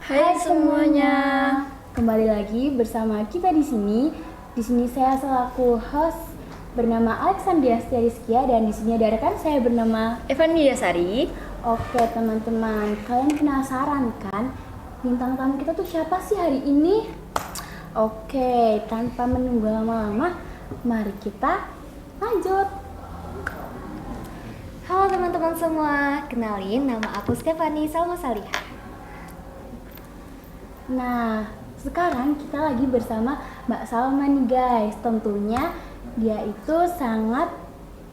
Hai semuanya. Kembali lagi bersama kita di sini. Di sini saya selaku host bernama Alexandria Rizkia dan di sini ada rekan saya bernama Evan Sari. Oke teman-teman, kalian penasaran kan bintang tamu kita tuh siapa sih hari ini? Oke, tanpa menunggu lama-lama, mari kita lanjut. Halo teman-teman semua, kenalin nama aku Stefani Salma Salihah. Nah, sekarang kita lagi bersama Mbak Salma nih guys. Tentunya dia itu sangat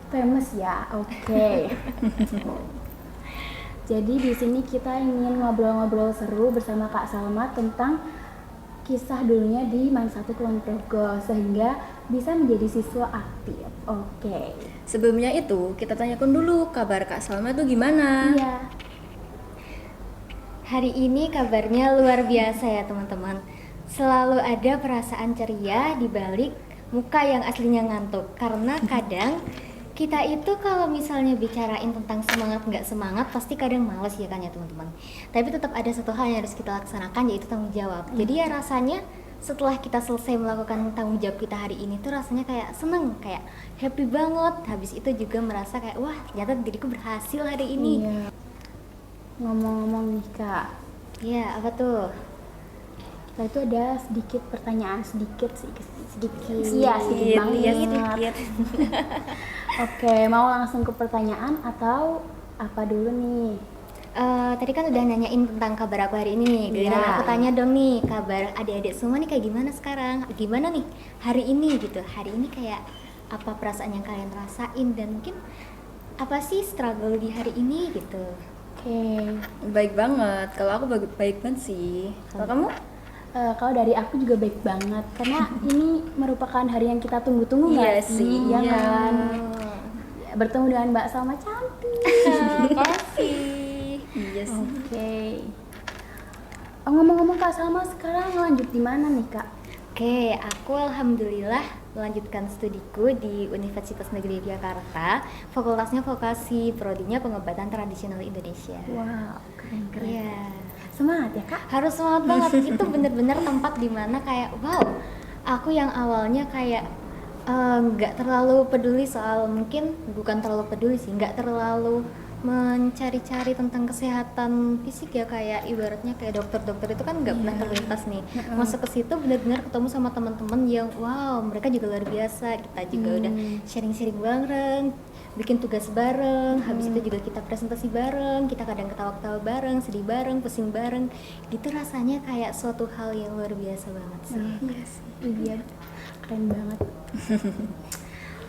famous ya. Oke. Jadi di sini kita ingin ngobrol-ngobrol seru bersama Kak Salma tentang kisah dulunya di Man 1 Kulon Progo sehingga bisa menjadi siswa aktif. Oke. Sebelumnya itu kita tanyakan dulu kabar Kak Salma tuh gimana? Iya. Hari ini kabarnya luar biasa ya teman-teman. Selalu ada perasaan ceria di balik muka yang aslinya ngantuk. Karena kadang kita itu kalau misalnya bicarain tentang semangat nggak semangat pasti kadang males ya kan ya teman-teman. Tapi tetap ada satu hal yang harus kita laksanakan yaitu tanggung jawab. Jadi ya rasanya setelah kita selesai melakukan tanggung jawab kita hari ini tuh rasanya kayak seneng, kayak happy banget. Habis itu juga merasa kayak wah ternyata diriku berhasil hari ini. Iya. Ngomong-ngomong nih Kak, Iya, apa tuh? kita itu ada sedikit pertanyaan sedikit. Iya, sedikit banget. sedikit. Oke, mau langsung ke pertanyaan atau apa dulu nih? Tadi kan udah nanyain tentang kabar aku hari ini nih. Giliran Iya. aku tanya dong nih, kabar adik-adik semua nih kayak gimana sekarang? Gimana nih hari ini gitu? Hari ini kayak apa perasaan yang kalian rasain dan mungkin apa sih struggle di hari ini gitu? Oke, Baik banget. Kalau aku baik banget sih. Kalau kamu? kalau dari aku juga baik banget karena ini merupakan hari yang kita tunggu-tunggu Iya nggak sih, Iya iya. kan? Ya, bertemu dengan Mbak Salma cantik. Kasih. Iya sih. Oke. Ngomong-ngomong Kak Salma sekarang lanjut di mana nih Kak? Oke, aku alhamdulillah melanjutkan studiku di Universitas Negeri Yogyakarta. Fakultasnya vokasi, prodinya pengobatan tradisional Indonesia. Wow, keren-keren. Iya. Semangat ya Kak? Harus semangat banget. Itu bener-bener tempat dimana kayak wow, aku yang awalnya kayak nggak terlalu peduli soal, mungkin bukan terlalu peduli sih, nggak terlalu mencari-cari tentang kesehatan fisik ya, kayak ibaratnya kayak dokter-dokter itu kan nggak pernah terlintas nih. Masuk ke situ benar-benar ketemu sama teman-teman yang wow, mereka juga luar biasa. Kita juga udah sharing-sharing bareng, bikin tugas bareng, habis itu juga kita presentasi bareng, kita kadang ketawa-ketawa bareng, sedih bareng, pusing bareng. Itu rasanya kayak suatu hal yang luar biasa banget sih. Iya, keren banget.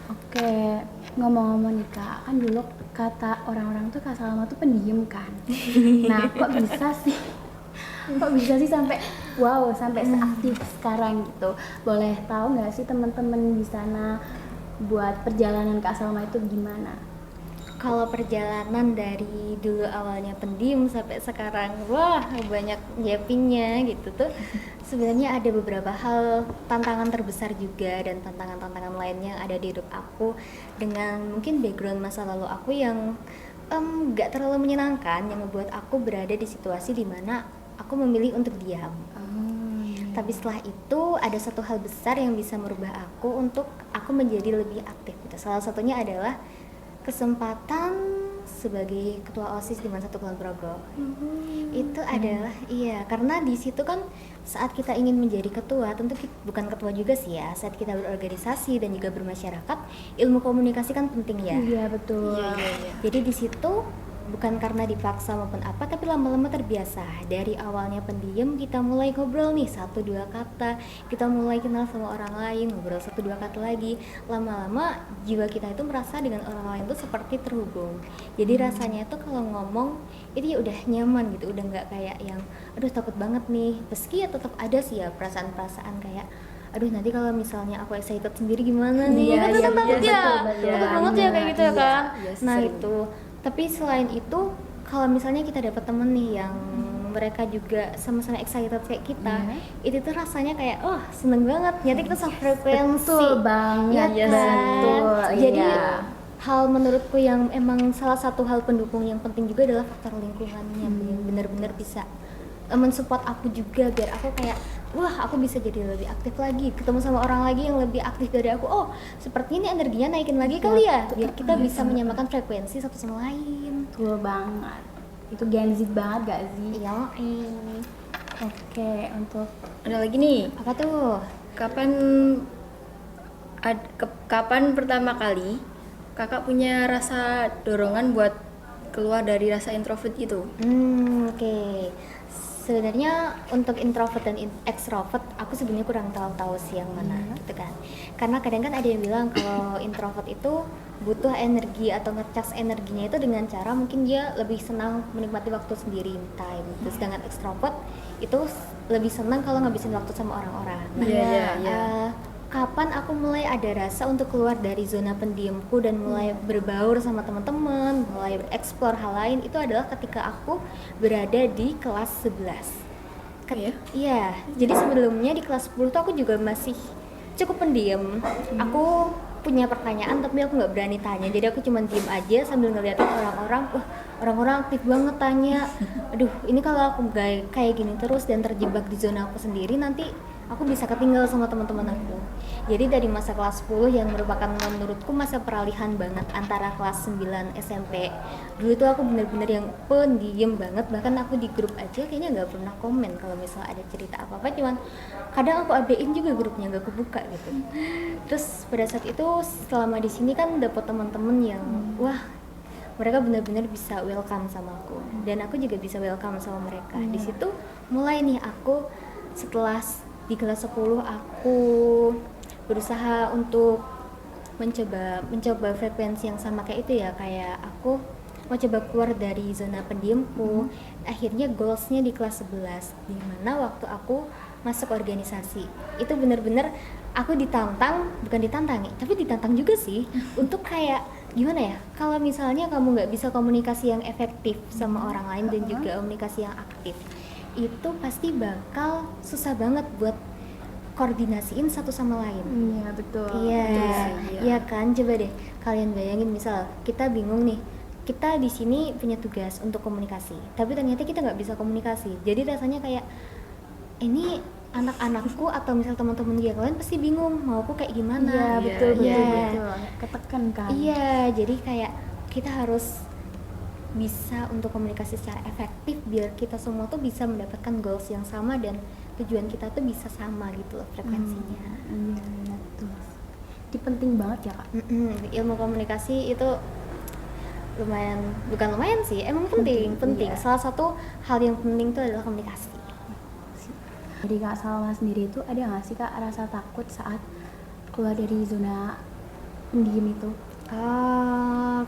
Oke, ngomong-ngomong nih Kak, kan dulu kata orang-orang tuh Kak Salma tuh pendiam kan. Nah, kok bisa sih? Kok bisa sih sampai wow, sampai seaktif sekarang gitu. Boleh tahu nggak sih teman-teman di sana buat perjalanan Kak Salma itu gimana? Kalau perjalanan dari dulu awalnya pendiam sampai sekarang wah banyak nyiapinnya gitu tuh, sebenarnya ada beberapa hal tantangan terbesar juga dan tantangan-tantangan lainnya yang ada di hidup aku dengan mungkin background masa lalu aku yang gak terlalu menyenangkan, yang membuat aku berada di situasi dimana aku memilih untuk diam. Tapi setelah itu ada satu hal besar yang bisa merubah aku untuk aku menjadi lebih aktif gitu. Salah satunya adalah kesempatan sebagai ketua OSIS di Man 1 Kulon Progo. Itu adalah iya, karena di situ kan saat kita ingin menjadi ketua, tentu bukan ketua juga sih ya, saat kita berorganisasi dan juga bermasyarakat, ilmu komunikasi kan penting ya. Iya, betul. Jadi di situ bukan karena dipaksa maupun apa, tapi lama-lama terbiasa. Dari awalnya pendiam, kita mulai ngobrol nih 1-2 kata, kita mulai kenal sama orang lain, ngobrol 1-2 kata lagi. Lama-lama jiwa kita itu merasa dengan orang lain itu seperti terhubung. Jadi rasanya itu kalau ngomong itu ya udah nyaman gitu, udah nggak kayak yang aduh takut banget nih. Meski ya tetap ada sih ya perasaan-perasaan kayak aduh nanti kalau misalnya aku excited sendiri gimana nih, kan tetap takut ya, takut banget ya kayak gitu ya kan. Nah itu, tapi selain itu kalau misalnya kita dapat temen nih yang mereka juga sama-sama excited kayak kita, itu tuh rasanya kayak seneng banget, nyata kita sefrekuensi. Betul banget, ya kan? betul. Jadi Iya. hal menurutku yang emang salah satu hal pendukung yang penting juga adalah faktor lingkungannya yang benar-benar bisa mensupport aku juga biar aku kayak wah aku bisa jadi lebih aktif lagi, ketemu sama orang lagi yang lebih aktif dari aku. Oh seperti ini energinya naikin lagi kali ya, biar kita bisa menyamakan frekuensi satu sama lain. Betul banget. Itu Gen Z banget gak sih? Iya. Oke, untuk Ada lagi nih, Apa tuh? kapan kapan pertama kali kakak punya rasa dorongan buat keluar dari rasa introvert itu? Oke. Sebenarnya untuk introvert dan extrovert aku sebenarnya kurang tahu sih yang mana gitu kan. Karena kadang kan ada yang bilang kalau introvert itu butuh energi atau ngecas energinya itu dengan cara mungkin dia lebih senang menikmati waktu sendiri time. Terus dengan extrovert itu lebih senang kalau ngabisin waktu sama orang-orang. Nah, Iya. kapan aku mulai ada rasa untuk keluar dari zona pendiamku dan mulai berbaur sama teman-teman, mulai bereksplor hal lain, itu adalah ketika aku berada di kelas 11. Iya? Iya, jadi sebelumnya di kelas 10 tuh aku juga masih cukup pendiam. Aku punya pertanyaan tapi aku nggak berani tanya, jadi aku cuma diem aja sambil ngeliatin orang-orang. Wah, orang-orang aktif banget tanya. Aduh, ini kalau aku kayak gini terus dan terjebak di zona aku sendiri, nanti aku bisa ketinggal sama teman-teman aku. Jadi dari masa kelas 10 yang merupakan menurutku masa peralihan banget antara kelas 9 SMP. Dulu tuh aku bener-bener yang pendiam banget, bahkan aku di grup aja kayaknya nggak pernah komen kalau misalnya ada cerita apa-apa, cuman kadang aku abein juga grupnya, nggak kebuka gitu. Terus pada saat itu selama di sini kan dapet teman-teman yang wah, mereka benar-benar bisa welcome sama aku dan aku juga bisa welcome sama mereka. Di situ mulai nih aku setelah di kelas 10 aku berusaha untuk mencoba frekuensi yang sama kayak itu ya, kayak aku mau coba keluar dari zona pendiamku. Akhirnya goalsnya di kelas 11 dimana waktu aku masuk organisasi itu benar-benar aku bukan ditantangi tapi ditantang juga sih untuk kayak gimana ya, kalau misalnya kamu nggak bisa komunikasi yang efektif sama orang lain dan juga komunikasi yang aktif, itu pasti bakal susah banget buat koordinasiin satu sama lain. Iya betul. Iya, Betul sih, iya. iya kan, coba deh kalian bayangin misal kita bingung nih, kita di sini punya tugas untuk komunikasi tapi ternyata kita nggak bisa komunikasi, jadi rasanya kayak ini anak-anakku atau misal teman-teman yang lain pasti bingung mau aku kayak gimana. Iya betul Iya. betul. Ketekan kan. Iya, jadi kayak kita harus bisa untuk komunikasi secara efektif biar kita semua tuh bisa mendapatkan goals yang sama dan tujuan kita tuh bisa sama gitu loh frekuensinya. Iya betul. Itu penting banget ya kak. Ilmu komunikasi itu bukan lumayan sih, emang penting. Iya. Salah satu hal yang penting itu adalah komunikasi. Dari Kak Salma sendiri itu ada nggak sih Kak rasa takut saat keluar dari zona pendiam itu?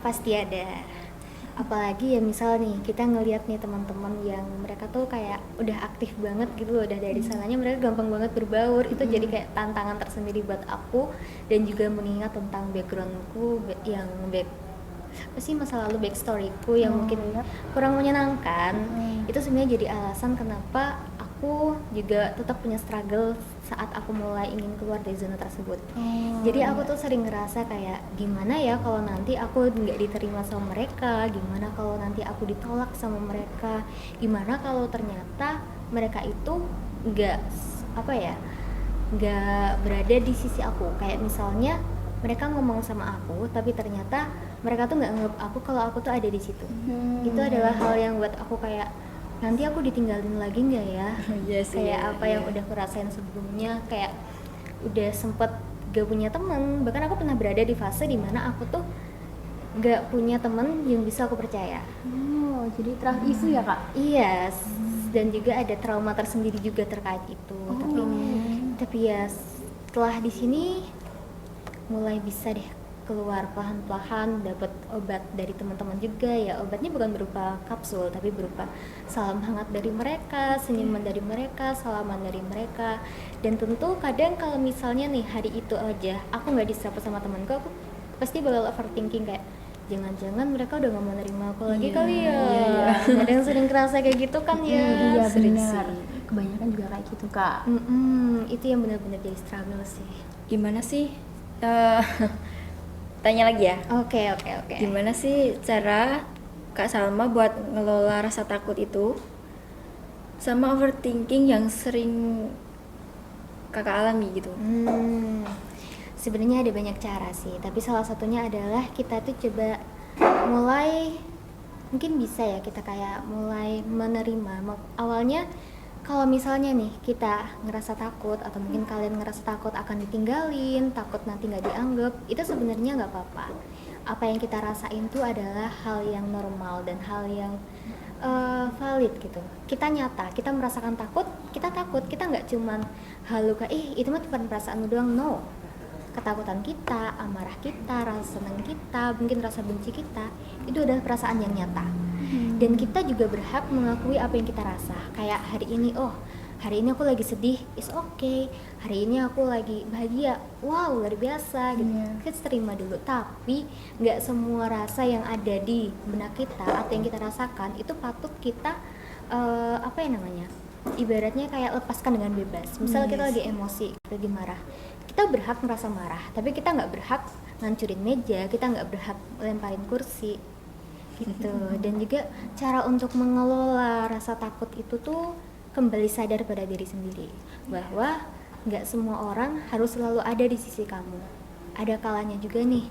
Pasti ada. Apalagi ya misal nih kita ngelihat nih teman-teman yang mereka tuh kayak udah aktif banget gitu loh, udah dari sananya mereka gampang banget berbaur. Itu jadi kayak tantangan tersendiri buat aku dan juga mengingat tentang backgroundku yang apa sih masa lalu backstoryku yang mungkin kurang menyenangkan. Itu sebenarnya jadi alasan kenapa aku juga tetap punya struggle saat aku mulai ingin keluar dari zona tersebut. Jadi aku tuh sering ngerasa kayak gimana ya kalau nanti aku nggak diterima sama mereka, gimana kalau nanti aku ditolak sama mereka, gimana kalau ternyata mereka itu nggak berada di sisi aku. Kayak misalnya mereka ngomong sama aku tapi ternyata mereka tuh nggak nganggap aku kalau aku tuh ada di situ. Itu adalah hal yang buat aku kayak nanti aku ditinggalin lagi nggak ya? Yes, Kayak iya, apa yang iya. udah aku rasain sebelumnya, kayak udah sempet gak punya teman. Bahkan aku pernah berada di fase dimana aku tuh gak punya teman yang bisa aku percaya. Oh, jadi trust isu ya Kak? Iya, dan juga ada trauma tersendiri juga terkait itu. Tapi ya setelah di sini mulai bisa deh keluar pelan-pelan, dapat obat dari teman-teman juga ya. Obatnya bukan berupa kapsul tapi berupa salam hangat dari mereka, senyuman dari mereka, salaman dari mereka. Dan tentu kadang kalau misalnya nih hari itu aja aku nggak disapa sama temanku, aku pasti bakal overthinking kayak jangan-jangan mereka udah nggak mau nerima aku lagi kali ya. Kadang sering kerasa kayak gitu kan ya. Iya sering benar. sih. Kebanyakan juga kayak gitu Kak. Itu yang benar-benar jadi struggle sih. Gimana sih? Tanya lagi ya. Oke. Gimana sih cara Kak Salma buat ngelola rasa takut itu sama overthinking yang sering kakak alami gitu. Sebenarnya ada banyak cara sih, tapi salah satunya adalah kita tuh coba mulai, mungkin bisa ya kita kayak mulai menerima. Awalnya kalau misalnya nih kita ngerasa takut, atau mungkin kalian ngerasa takut akan ditinggalin, takut nanti nggak dianggap, itu sebenarnya nggak apa-apa. Apa yang kita rasain tuh adalah hal yang normal dan hal yang valid gitu. Kita nyata, kita merasakan takut, kita nggak cuman halu kayak itu mah cuma perasaanmu doang, no. Ketakutan kita, amarah kita, rasa senang kita, mungkin rasa benci kita, itu adalah perasaan yang nyata. Dan kita juga berhak mengakui apa yang kita rasa. Kayak hari ini aku lagi sedih, is okay. Hari ini aku lagi bahagia, wow luar biasa gitu. Kita terima dulu. Tapi nggak semua rasa yang ada di benak kita atau yang kita rasakan itu patut kita ibaratnya kayak lepaskan dengan bebas. Misalnya kita lagi emosi, kita lagi marah, kita berhak merasa marah, tapi kita nggak berhak ngancurin meja, kita nggak berhak lemparin kursi gitu. Dan juga cara untuk mengelola rasa takut itu tuh kembali sadar pada diri sendiri, bahwa nggak semua orang harus selalu ada di sisi kamu. Ada kalanya juga nih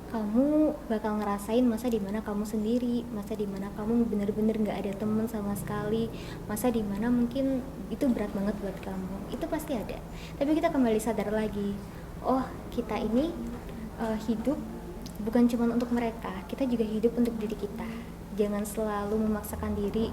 kamu bakal ngerasain masa dimana kamu sendiri, masa dimana kamu bener-bener nggak ada temen sama sekali, masa dimana mungkin itu berat banget buat kamu. Itu pasti ada. Tapi kita kembali sadar lagi, oh kita ini hidup bukan cuma untuk mereka, kita juga hidup untuk diri kita. Jangan selalu memaksakan diri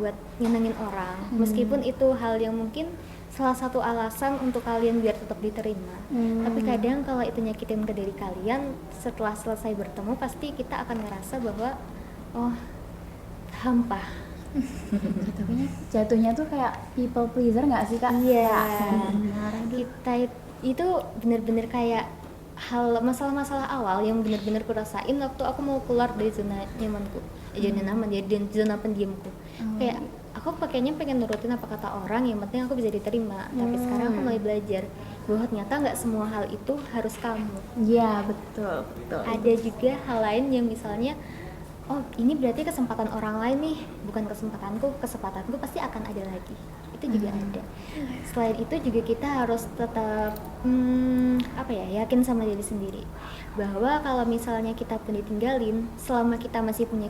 buat nyenengin orang, meskipun itu hal yang mungkin salah satu alasan untuk kalian biar tetap diterima. Tapi kadang kalau itu nyakitin ke diri kalian, setelah selesai bertemu pasti kita akan ngerasa bahwa hampa. Jatuhnya tuh kayak people pleaser nggak sih kak? Iya. Kita itu bener-bener kayak masalah-masalah awal yang bener-bener kurasain waktu aku mau keluar dari zona nyamanku, zona pendiamku. Kayak aku pakainya pengen nurutin apa kata orang, yang penting aku bisa diterima. Tapi sekarang aku mulai belajar bahwa ternyata nggak semua hal itu harus kamu. Iya betul. Ada juga hal lain yang misalnya, ini berarti kesempatan orang lain nih, bukan kesempatanku pasti akan ada lagi. Itu juga ada. Selain itu juga kita harus tetap yakin sama diri sendiri, bahwa kalau misalnya kita pun ditinggalin, selama kita masih punya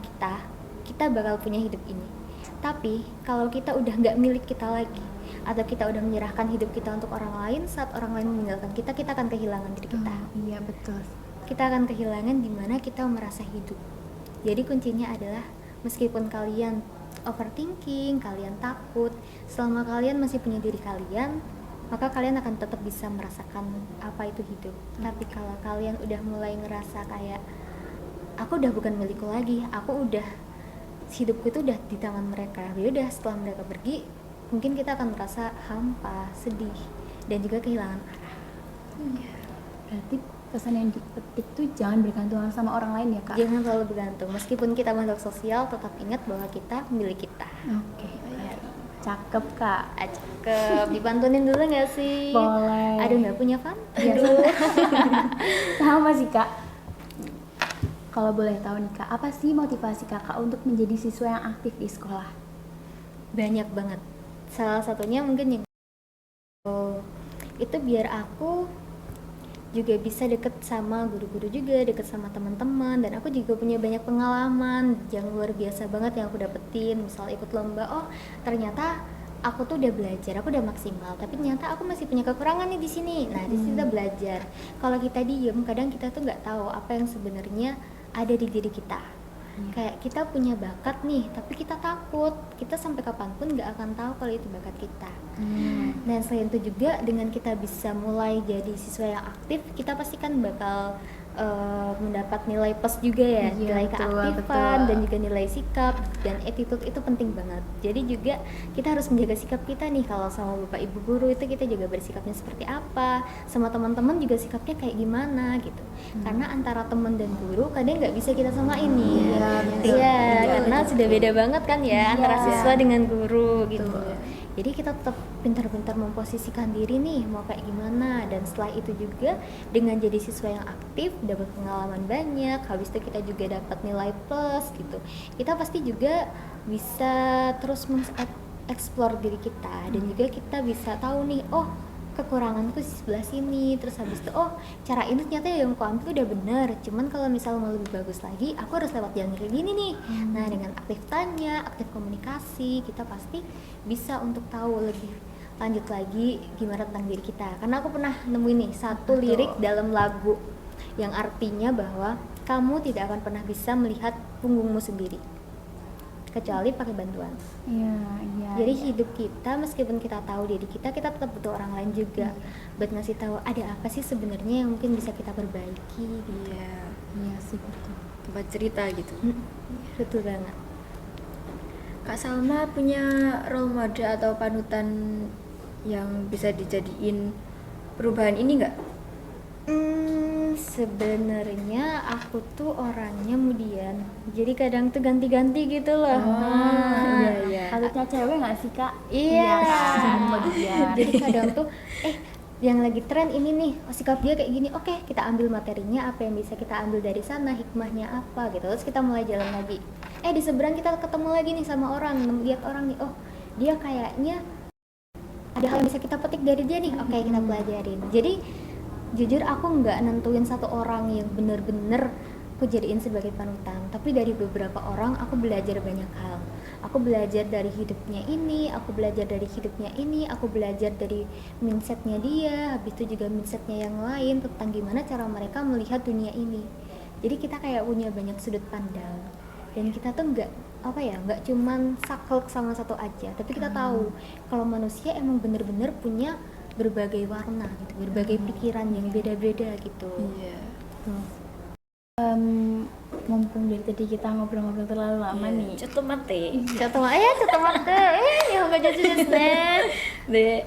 kita bakal punya hidup ini. Tapi kalau kita udah nggak milik kita lagi, atau kita udah menyerahkan hidup kita untuk orang lain, saat orang lain meninggalkan kita akan kehilangan diri kita. Iya betul. Kita akan kehilangan dimana kita merasa hidup. Jadi kuncinya adalah meskipun kalian overthinking, kalian takut, selama kalian masih punya diri kalian, maka kalian akan tetap bisa merasakan apa itu hidup. Tapi kalau kalian udah mulai ngerasa kayak aku udah bukan milikku lagi, hidupku itu udah di tangan mereka, yaudah setelah mereka pergi mungkin kita akan merasa hampa, sedih, dan juga kehilangan arah. Berarti pesan yang dipetik tuh jangan bergantung sama orang lain ya kak? Jangan terlalu bergantung, meskipun kita makhluk sosial, tetap ingat bahwa kita milik kita. Oke. Cakep kak. Cakep. Dipantunin dulu nggak sih? Boleh. Aduh, nggak punya fan? Aduh. Sama sih kak. Kalau boleh tahu nih kak, apa sih motivasi kakak untuk menjadi siswa yang aktif di sekolah? Banyak banget. Salah satunya mungkin yang itu biar aku juga bisa deket sama guru-guru juga, deket sama teman-teman, dan aku juga punya banyak pengalaman yang luar biasa banget yang aku dapetin. Misal ikut lomba, ternyata aku tuh udah belajar, aku udah maksimal, tapi ternyata aku masih punya kekurangan nih di sini. Nah, di situ kita belajar. Kalau kita diem, kadang kita tuh nggak tahu apa yang sebenarnya ada di diri kita. Kayak kita punya bakat nih, tapi kita takut. Kita sampai kapanpun nggak akan tahu kalau itu bakat kita. Dan selain itu juga dengan kita bisa mulai jadi siswa yang aktif, kita pasti kan bakal mendapat nilai plus juga ya, nilai keaktifan, dan juga nilai sikap dan attitude itu penting banget. Jadi juga kita harus menjaga sikap kita nih, kalau sama bapak ibu guru itu kita juga bersikapnya seperti apa, sama teman-teman juga sikapnya kayak gimana gitu. Karena antara teman dan guru kadang nggak bisa kita samain nih. Karena sudah beda banget kan ya antara siswa dengan guru gitu. Jadi kita tetap pintar-pintar memposisikan diri nih mau kayak gimana, dan setelah itu juga dengan jadi siswa yang aktif dapat pengalaman banyak, habis itu kita juga dapat nilai plus gitu. Kita pasti juga bisa terus explore diri kita dan juga kita bisa tahu nih, oh kekuranganku di sebelah sini, terus habis itu oh cara ini ternyata yang aku ambil udah bener, cuman kalau misal mau lebih bagus lagi aku harus lewat jalan kayak gini nih. Nah dengan aktif tanya, aktif komunikasi, kita pasti bisa untuk tahu lebih lanjut lagi gimana tentang diri kita. Karena aku pernah nemuin nih satu lirik dalam lagu yang artinya bahwa kamu tidak akan pernah bisa melihat punggungmu sendiri kecuali pakai bantuan. Iya. Jadi hidup kita meskipun kita tahu diri kita tetap butuh orang lain juga buat ngasih tahu ada apa sih sebenarnya yang mungkin bisa kita perbaiki gitu. Iya sih betul. Tempat cerita gitu. Betul banget. Kak Salma punya role model atau panutan yang bisa dijadiin perubahan ini nggak? Sebenarnya aku tuh orangnya mudian, jadi kadang tuh ganti-ganti gitu loh. Iya. Harusnya cewek nggak sih kak? Iya. Kemudian. Jadi kadang tuh yang lagi tren ini nih, sikap dia kayak gini, oke kita ambil materinya, apa yang bisa kita ambil dari sana, hikmahnya apa gitu, terus kita mulai jalan lagi. Di seberang kita ketemu lagi nih sama orang, lihat orang nih, oh dia kayaknya ada hal yang bisa kita petik dari dia nih, oke kita pelajarin. Jadi jujur aku nggak nentuin satu orang yang bener-bener aku jadiin sebagai panutan, tapi dari beberapa orang aku belajar banyak hal. Aku belajar dari hidupnya ini, aku belajar dari hidupnya ini, aku belajar dari mindsetnya dia, habis itu juga mindsetnya yang lain tentang gimana cara mereka melihat dunia ini. Jadi kita kayak punya banyak sudut pandang dan kita tuh nggak cuman saklek sama satu aja, tapi kita tahu kalau manusia emang bener-bener punya berbagai warna gitu, berbagai pikiran yang beda-beda gitu. Iya. Mumpung dari tadi kita ngobrol-ngobrol terlalu lama nih. Coto mate. Contoh mate, yang nggak jadi Dek.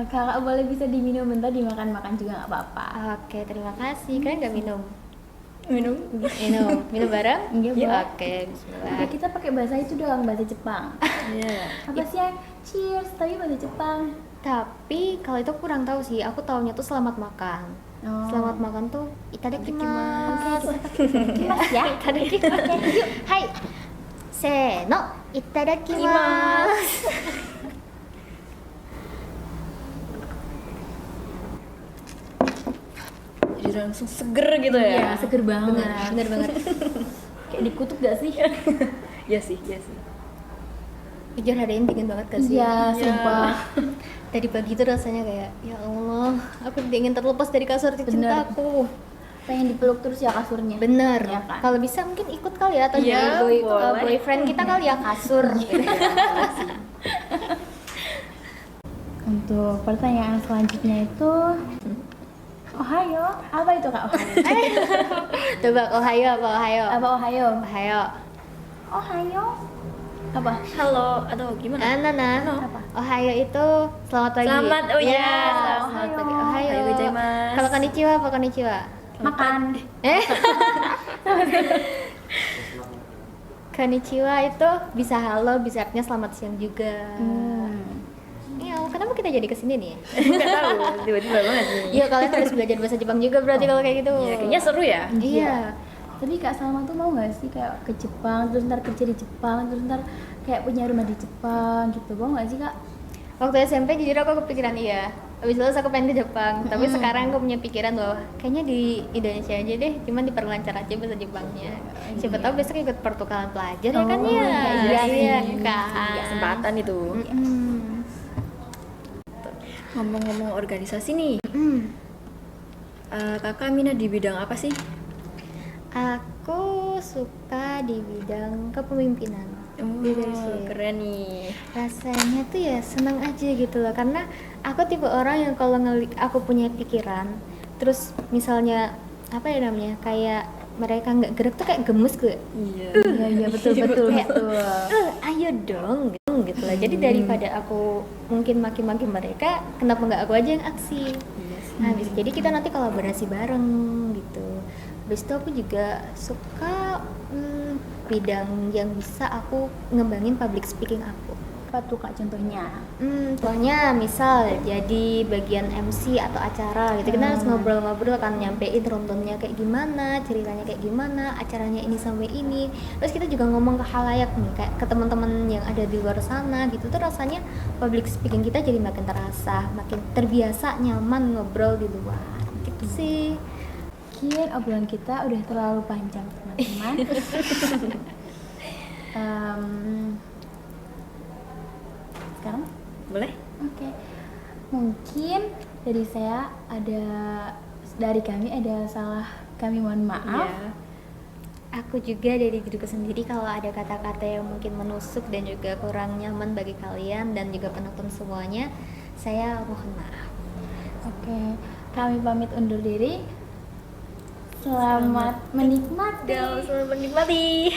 Kakak boleh bisa diminum bentar, dimakan-makan juga nggak apa-apa. Oke, terima kasih. Kalian nggak minum? Minum. Minum bareng? Iya, Ya, Mbak. oke, bismillah. Oke, kita pakai bahasa itu doang, bahasa Jepang. Iya. Apa sih yang cheers tapi bahasa Jepang? Tapi kalau itu kurang tahu sih. Aku taunya tuh selamat makan. Oh. Selamat makan tuh itadakimasu. Mas ya. Itadakimasu. Hai. Seno, itadakimasu. Jadi langsung seger gitu ya. Iya, seger banget. Bener banget. Kayak dikutuk gak sih? Iya sih, iya sih. Jujur hari ini dingin banget gak sih? Iya, sumpah. Tadi pagi tuh rasanya kayak ya Allah, aku ingin terlepas dari kasur cintaku. Pengen dipeluk terus ya kasurnya. Bener. Ya kan? Kalau bisa mungkin ikut kali ya atau Iya, jadi boleh. boyfriend kita kali ya kasur. Untuk pertanyaan selanjutnya itu Ohayo, apa itu kak Ohayo? Coba Ohayo apa Ohayo? Apa Ohayo? Ohayo. Ohayo? Apa? Halo atau gimana? Nana. Apa? Ohayo itu selamat pagi. Selamat, oh Ya, iya. selamat pagi. Ohayo. Ohayo. Ohayo gozaimasu. Kalau konnichiwa apa konnichiwa? Makan. Konnichiwa itu bisa halo, bisa artinya selamat siang juga. Iya, kenapa kita jadi kesini nih? Enggak tahu, tiba-tiba banget nih. Iya, kalian harus belajar bahasa Jepang juga berarti kalau kayak gitu. Iya, kayaknya seru ya. Iya. Tapi Kak Salma tuh mau gak sih kayak ke Jepang, terus ntar kerja di Jepang, terus ntar kayak punya rumah di Jepang gitu, mau gak sih Kak? Waktu SMP jujur aku kepikiran iya. Habis lulus aku pengen ke Jepang, tapi sekarang aku punya pikiran bahwa kayaknya di Indonesia aja deh, cuman diperlancar aja bahasa Jepangnya. Siapa tahu besok ikut pertukaran pelajar ya kan ya. iya Iya kan. Kesempatan itu. Ngomong-ngomong organisasi nih, kakak minat di bidang apa sih? Aku suka di bidang kepemimpinan. Leadership. Keren nih. Rasanya tuh ya senang aja gitu loh, karena aku tipe orang yang kalau aku punya pikiran, terus misalnya apa ya namanya, kayak mereka nggak gerak tuh kayak gemes gue. Iya. Iya betul Kayak, betul. ayo dong gitu lah. Jadi daripada aku mungkin maki-maki mereka, kenapa nggak aku aja yang aksi? Nah, jadi kita nanti kolaborasi bareng gitu. Habis itu aku juga suka bidang yang bisa aku ngembangin public speaking aku. Apa tuh Kak contohnya? Contohnya misal jadi bagian MC atau acara gitu, kita harus ngobrol-ngobrol kan, nyampein runtunnya kayak gimana, ceritanya kayak gimana, acaranya ini sampai ini. Terus kita juga ngomong ke khalayak nih, kayak ke teman-teman yang ada di luar sana gitu, tuh rasanya public speaking kita jadi makin terasa, makin terbiasa, nyaman ngobrol di luar gitu sih. Mungkin obrolan kita udah terlalu panjang teman-teman. Sekarang? Boleh? Oke. Mungkin dari kami ada salah, kami mohon maaf. Iya. Aku juga dari diriku sendiri kalau ada kata-kata yang mungkin menusuk dan juga kurang nyaman bagi kalian dan juga penonton semuanya, saya mohon maaf. Oke, kami pamit undur diri. Selamat menikmati. Selamat menikmati.